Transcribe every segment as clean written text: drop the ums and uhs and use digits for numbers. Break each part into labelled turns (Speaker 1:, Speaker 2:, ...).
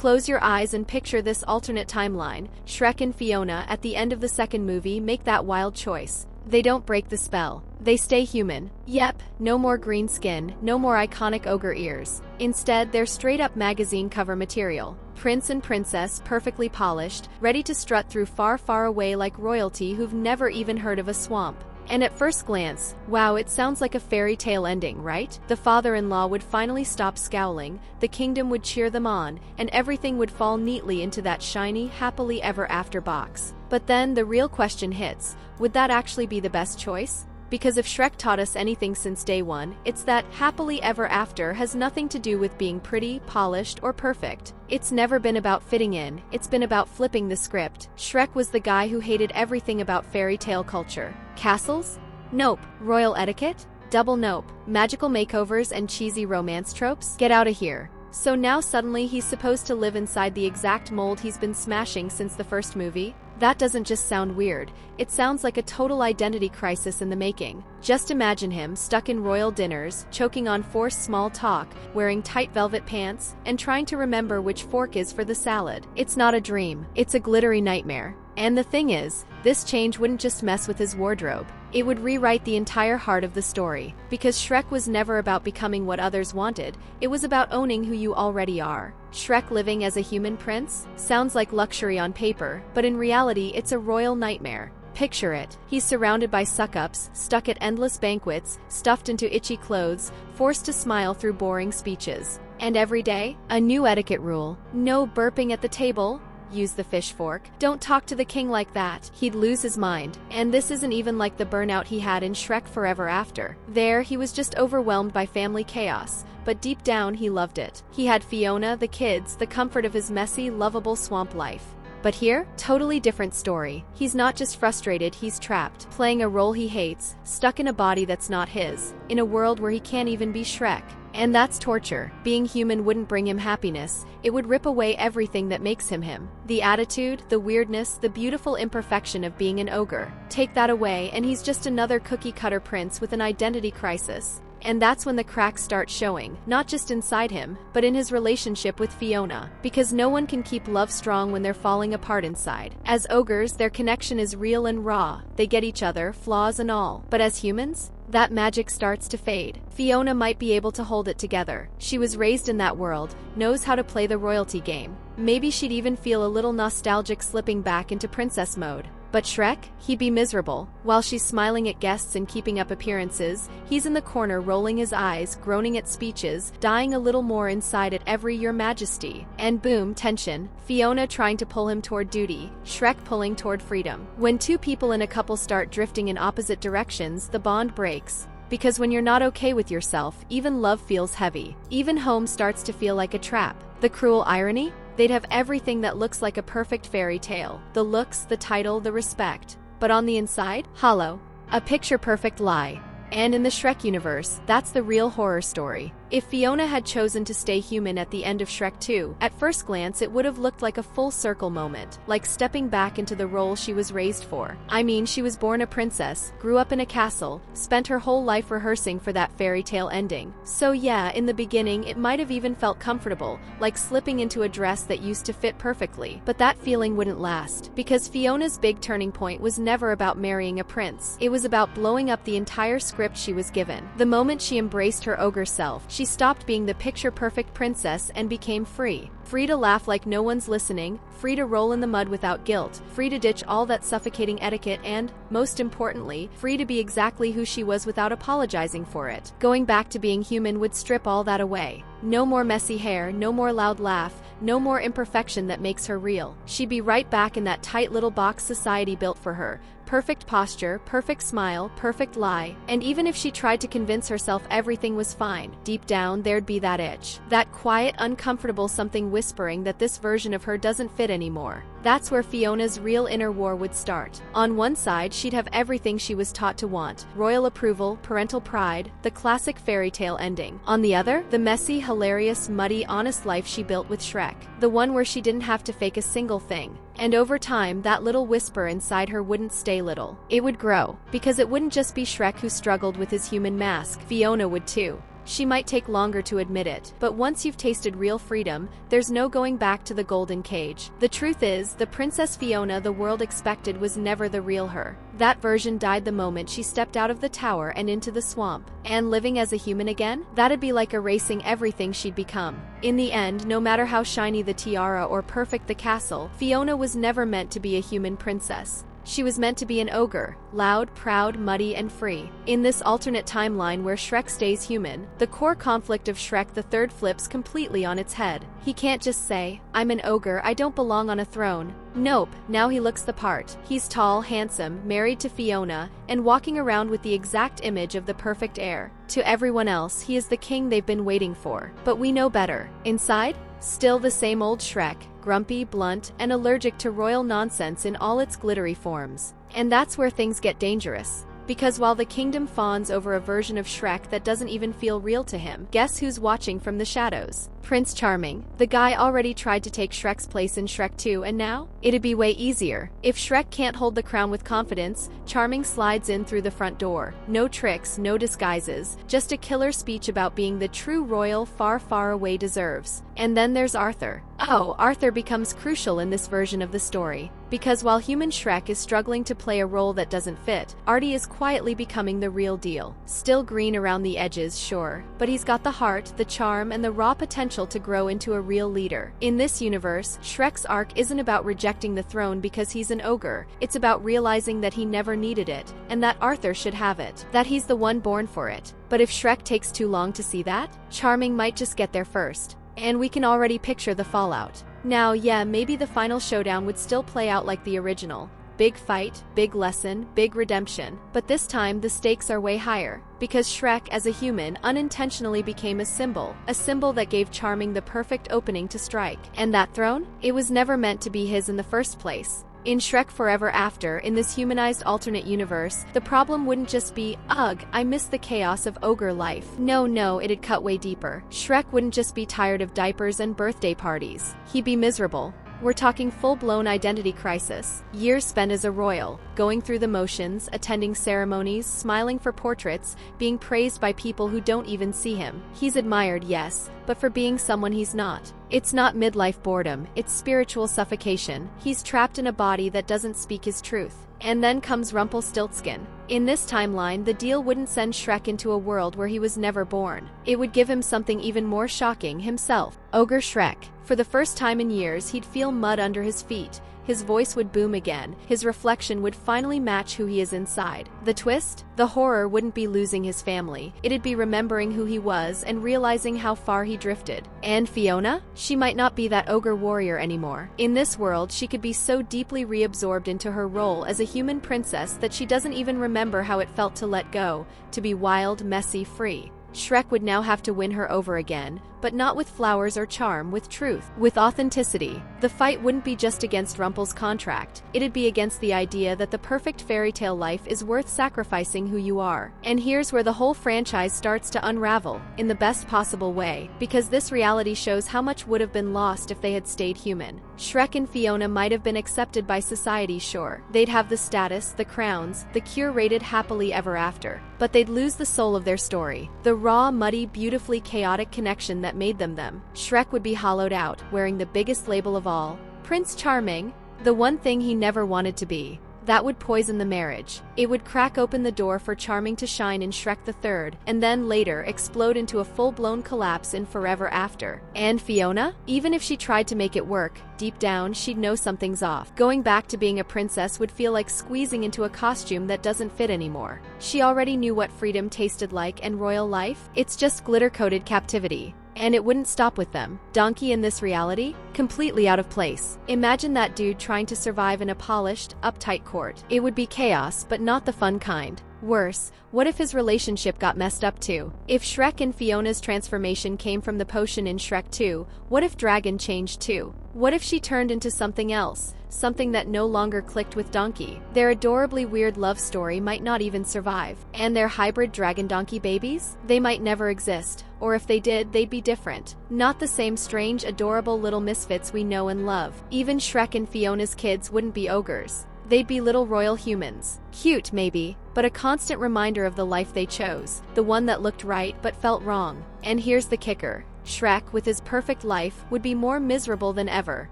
Speaker 1: Close your eyes and picture this alternate timeline. Shrek and Fiona at the end of the second movie make that wild choice. They don't break the spell. They stay human. Yep, no more green skin, no more iconic ogre ears. Instead, they're straight-up magazine cover material. Prince and princess, perfectly polished, ready to strut through far, far away like royalty who've never even heard of a swamp. And at first glance, wow, it sounds like a fairy tale ending, right? The father-in-law would finally stop scowling, the kingdom would cheer them on, and everything would fall neatly into that shiny, happily ever after box. But then the real question hits, would that actually be the best choice? Because if Shrek taught us anything since day one, it's that happily ever after has nothing to do with being pretty, polished, or perfect. It's never been about fitting in, it's been about flipping the script. Shrek was the guy who hated everything about fairy tale culture. Castles? Nope. Royal etiquette? Double nope. Magical makeovers and cheesy romance tropes? Get out of here. So now suddenly he's supposed to live inside the exact mold he's been smashing since the first movie? That doesn't just sound weird, it sounds like a total identity crisis in the making. Just imagine him stuck in royal dinners, choking on forced small talk, wearing tight velvet pants, and trying to remember which fork is for the salad. It's not a dream, it's a glittery nightmare. And the thing is, this change wouldn't just mess with his wardrobe. It would rewrite the entire heart of the story. Because Shrek was never about becoming what others wanted, it was about owning who you already are. Shrek living as a human prince? Sounds like luxury on paper, but in reality it's a royal nightmare. Picture it. He's surrounded by suck-ups, stuck at endless banquets, stuffed into itchy clothes, forced to smile through boring speeches. And every day, a new etiquette rule. No burping at the table. Use the fish fork. Don't talk to the king like that. He'd lose his mind. And this isn't even like the burnout he had in Shrek Forever After. There, he was just overwhelmed by family chaos, but deep down he loved it. He had Fiona, the kids, the comfort of his messy, lovable swamp life. But here, totally different story. He's not just frustrated, he's trapped, playing a role he hates, stuck in a body that's not his, in a world where he can't even be Shrek. And that's torture. Being human wouldn't bring him happiness, it would rip away everything that makes him him. The attitude, the weirdness, the beautiful imperfection of being an ogre. Take that away and he's just another cookie-cutter prince with an identity crisis. And that's when the cracks start showing, not just inside him, but in his relationship with Fiona. Because no one can keep love strong when they're falling apart inside. As ogres, their connection is real and raw. They get each other, flaws and all. But as humans, that magic starts to fade. Fiona might be able to hold it together. She was raised in that world, knows how to play the royalty game. Maybe she'd even feel a little nostalgic slipping back into princess mode. But Shrek, he'd be miserable. While she's smiling at guests and keeping up appearances, he's in the corner rolling his eyes, groaning at speeches, dying a little more inside at every "Your Majesty." And boom, tension. Fiona trying to pull him toward duty, Shrek pulling toward freedom. When two people in a couple start drifting in opposite directions, the bond breaks. Because when you're not okay with yourself, even love feels heavy. Even home starts to feel like a trap. The cruel irony? They'd have everything that looks like a perfect fairy tale. The looks, the title, the respect. But on the inside, hollow. A picture-perfect lie. And in the Shrek universe, that's the real horror story. If Fiona had chosen to stay human at the end of Shrek 2, at first glance it would have looked like a full circle moment, like stepping back into the role she was raised for. I mean, she was born a princess, grew up in a castle, spent her whole life rehearsing for that fairy tale ending. So yeah, in the beginning it might have even felt comfortable, like slipping into a dress that used to fit perfectly. But that feeling wouldn't last, because Fiona's big turning point was never about marrying a prince. It was about blowing up the entire script she was given. The moment she embraced her ogre self, she stopped being the picture-perfect princess and became free. Free to laugh like no one's listening, free to roll in the mud without guilt, free to ditch all that suffocating etiquette and, most importantly, free to be exactly who she was without apologizing for it. Going back to being human would strip all that away. No more messy hair, no more loud laugh, no more imperfection that makes her real. She'd be right back in that tight little box society built for her. Perfect posture, perfect smile, perfect lie. And even if she tried to convince herself everything was fine, deep down there'd be that itch. That quiet, uncomfortable something whispering that this version of her doesn't fit anymore. That's where Fiona's real inner war would start. On one side, she'd have everything she was taught to want. Royal approval, parental pride, the classic fairy tale ending. On the other, the messy, hilarious, muddy, honest life she built with Shrek. The one where she didn't have to fake a single thing. And over time, that little whisper inside her wouldn't stay little. It would grow. Because it wouldn't just be Shrek who struggled with his human mask. Fiona would too. She might take longer to admit it, but once you've tasted real freedom, there's no going back to the golden cage. The truth is, the Princess Fiona the world expected was never the real her. That version died the moment she stepped out of the tower and into the swamp. And living as a human again? That'd be like erasing everything she'd become. In the end, no matter how shiny the tiara or perfect the castle, Fiona was never meant to be a human princess. She was meant to be an ogre, loud, proud, muddy, and free. In this alternate timeline where Shrek stays human, the core conflict of Shrek the Third flips completely on its head. He can't just say, "I'm an ogre, I don't belong on a throne." Nope, now he looks the part. He's tall, handsome, married to Fiona, and walking around with the exact image of the perfect heir. To everyone else, he is the king they've been waiting for. But we know better. Inside? Still the same old Shrek, grumpy, blunt, and allergic to royal nonsense in all its glittery forms. And that's where things get dangerous. Because while the kingdom fawns over a version of Shrek that doesn't even feel real to him, guess who's watching from the shadows? Prince Charming. The guy already tried to take Shrek's place in Shrek 2, and now? It'd be way easier. If Shrek can't hold the crown with confidence, Charming slides in through the front door. No tricks, no disguises, just a killer speech about being the true royal far, far away deserves. And then there's Arthur. Oh, Arthur becomes crucial in this version of the story. Because while human Shrek is struggling to play a role that doesn't fit, Artie is quietly becoming the real deal. Still green around the edges, sure, but he's got the heart, the charm, and the raw potential to grow into a real leader. In this universe, Shrek's arc isn't about rejecting the throne because he's an ogre. It's about realizing that he never needed it, and that Arthur should have it. That he's the one born for it. But if Shrek takes too long to see that, Charming might just get there first. And we can already picture the fallout. Now, yeah, maybe the final showdown would still play out like the original. Big fight, big lesson, big redemption. But this time, the stakes are way higher. Because Shrek, as a human, unintentionally became a symbol that gave Charming the perfect opening to strike. And that throne? It was never meant to be his in the first place. In Shrek Forever After, in this humanized alternate universe, the problem wouldn't just be, ugh, I miss the chaos of ogre life. No, it'd cut way deeper. Shrek wouldn't just be tired of diapers and birthday parties. He'd be miserable. We're talking full-blown identity crisis. Years spent as a royal, going through the motions, attending ceremonies, smiling for portraits, being praised by people who don't even see him. He's admired, yes, but for being someone he's not. It's not midlife boredom, it's spiritual suffocation. He's trapped in a body that doesn't speak his truth. And then comes Rumpelstiltskin. In this timeline, the deal wouldn't send Shrek into a world where he was never born. It would give him something even more shocking, himself. Ogre Shrek. For the first time in years, he'd feel mud under his feet. His voice would boom again. His reflection would finally match who he is inside. The twist? The horror wouldn't be losing his family. It'd be remembering who he was and realizing how far he drifted. And Fiona? She might not be that ogre warrior anymore. In this world, she could be so deeply reabsorbed into her role as a human princess that she doesn't even remember how it felt to let go, to be wild, messy, free. Shrek would now have to win her over again, but not with flowers or charm, with truth, with authenticity. The fight wouldn't be just against Rumpel's contract, it'd be against the idea that the perfect fairy tale life is worth sacrificing who you are. And here's where the whole franchise starts to unravel, in the best possible way, because this reality shows how much would have been lost if they had stayed human. Shrek and Fiona might have been accepted by society, sure. They'd have the status, the crowns, the curated happily ever after. But they'd lose the soul of their story. The raw, muddy, beautifully chaotic connection that made them them. Shrek would be hollowed out, wearing the biggest label of all, Prince Charming, the one thing he never wanted to be. That would poison the marriage. It would crack open the door for Charming to shine in Shrek the Third, and then later explode into a full-blown collapse in Forever After. And Fiona? Even if she tried to make it work, deep down she'd know something's off. Going back to being a princess would feel like squeezing into a costume that doesn't fit anymore. She already knew what freedom tasted like and royal life. It's just glitter-coated captivity. And it wouldn't stop with them. Donkey in this reality? Completely out of place. Imagine that dude trying to survive in a polished, uptight court. It would be chaos, but not the fun kind. Worse, what if his relationship got messed up too? If Shrek and Fiona's transformation came from the potion in Shrek 2, what if Dragon changed too? What if she turned into something else? Something that no longer clicked with Donkey? Their adorably weird love story might not even survive. And their hybrid dragon-donkey babies? They might never exist. Or if they did, they'd be different. Not the same strange, adorable little misfits we know and love. Even Shrek and Fiona's kids wouldn't be ogres. they'd be little royal humans. Cute, maybe, but a constant reminder of the life they chose, the one that looked right but felt wrong. And here's the kicker. Shrek, with his perfect life, would be more miserable than ever,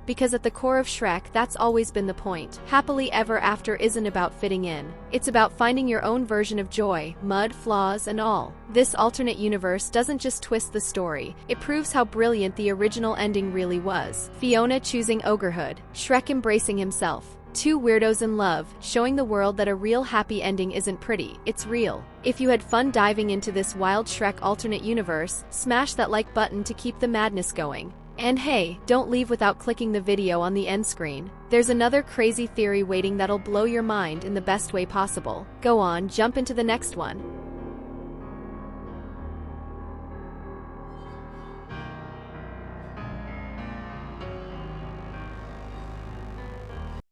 Speaker 1: because at the core of Shrek, that's always been the point. Happily ever after isn't about fitting in. It's about finding your own version of joy, mud, flaws, and all. This alternate universe doesn't just twist the story, it proves how brilliant the original ending really was. Fiona choosing ogrehood, Shrek embracing himself. Two weirdos in love, showing the world that a real happy ending isn't pretty, it's real. If you had fun diving into this wild Shrek alternate universe, smash that like button to keep the madness going. And hey, don't leave without clicking the video on the end screen. There's another crazy theory waiting that'll blow your mind in the best way possible. Go on, jump into the next one.